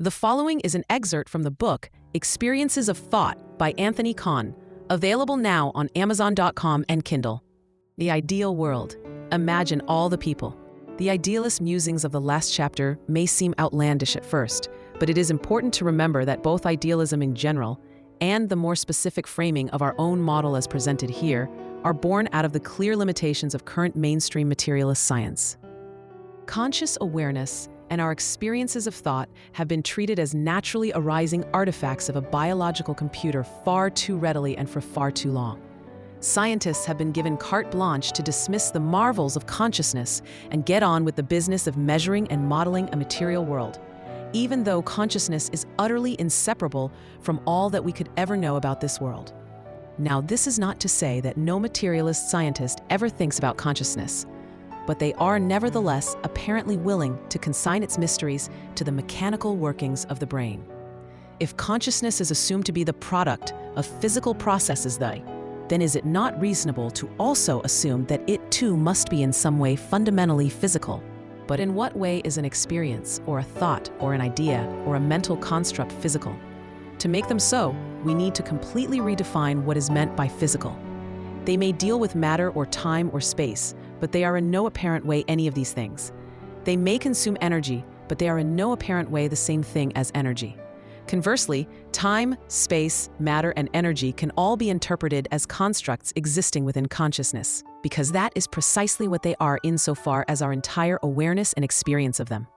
The following is an excerpt from the book Experiences of Thought by Anthony Kahn, available now on Amazon.com and Kindle. The ideal world. Imagine all the people. The idealist musings of the last chapter may seem outlandish at first, but it is important to remember that both idealism in general and the more specific framing of our own model as presented here are born out of the clear limitations of current mainstream materialist science. Conscious awareness and our experiences of thought have been treated as naturally arising artifacts of a biological computer far too readily and for far too long. Scientists have been given carte blanche to dismiss the marvels of consciousness and get on with the business of measuring and modeling a material world, even though consciousness is utterly inseparable from all that we could ever know about this world. Now, this is not to say that no materialist scientist ever thinks about consciousness, but they are nevertheless apparently willing to consign its mysteries to the mechanical workings of the brain. If consciousness is assumed to be the product of physical processes, then is it not reasonable to also assume that it too must be in some way fundamentally physical? But in what way is an experience, or a thought, or an idea, or a mental construct physical? To make them so, we need to completely redefine what is meant by physical. They may deal with matter or time or space, but they are in no apparent way any of these things. They may consume energy, but they are in no apparent way the same thing as energy. Conversely, time, space, matter, and energy can all be interpreted as constructs existing within consciousness, because that is precisely what they are insofar as our entire awareness and experience of them.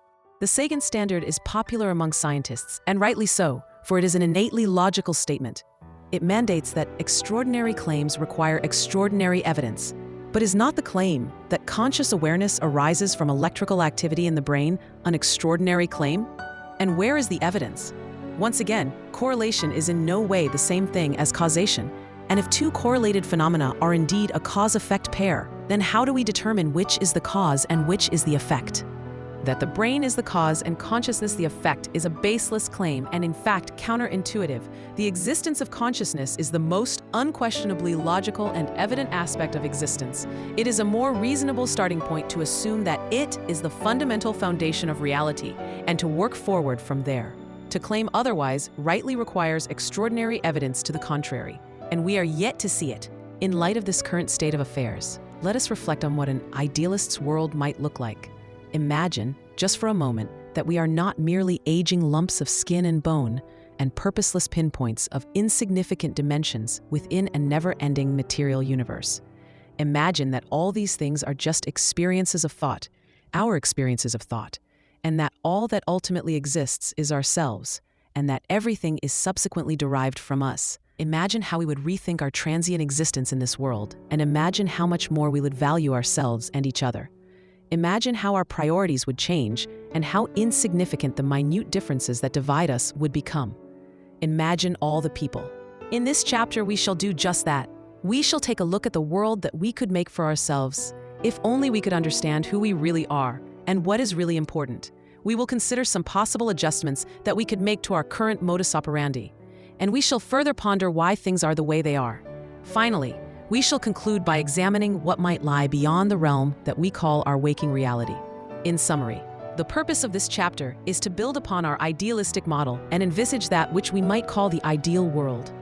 The Sagan standard is popular among scientists, and rightly so, for it is an innately logical statement. It mandates that extraordinary claims require extraordinary evidence. But is not the claim that conscious awareness arises from electrical activity in the brain an extraordinary claim? And where is the evidence? Once again, correlation is in no way the same thing as causation. And if two correlated phenomena are indeed a cause-effect pair, then how do we determine which is the cause and which is the effect? That the brain is the cause and consciousness the effect is a baseless claim and in fact counterintuitive. The existence of consciousness is the most unquestionably logical and evident aspect of existence. It is a more reasonable starting point to assume that it is the fundamental foundation of reality and to work forward from there. To claim otherwise rightly requires extraordinary evidence to the contrary, and we are yet to see it. In light of this current state of affairs, let us reflect on what an idealist's world might look like. Imagine, just for a moment, that we are not merely aging lumps of skin and bone and purposeless pinpoints of insignificant dimensions within a never-ending material universe. Imagine that all these things are just experiences of thought, our experiences of thought, and that all that ultimately exists is ourselves, and that everything is subsequently derived from us. Imagine how we would rethink our transient existence in this world, and imagine how much more we would value ourselves and each other. Imagine how our priorities would change and how insignificant the minute differences that divide us would become. Imagine all the people. In this chapter, we shall do just that. We shall take a look at the world that we could make for ourselves, if only we could understand who we really are and what is really important. We will consider some possible adjustments that we could make to our current modus operandi, and we shall further ponder why things are the way they are. Finally, we shall conclude by examining what might lie beyond the realm that we call our waking reality. In summary, the purpose of this chapter is to build upon our idealistic model and envisage that which we might call the ideal world.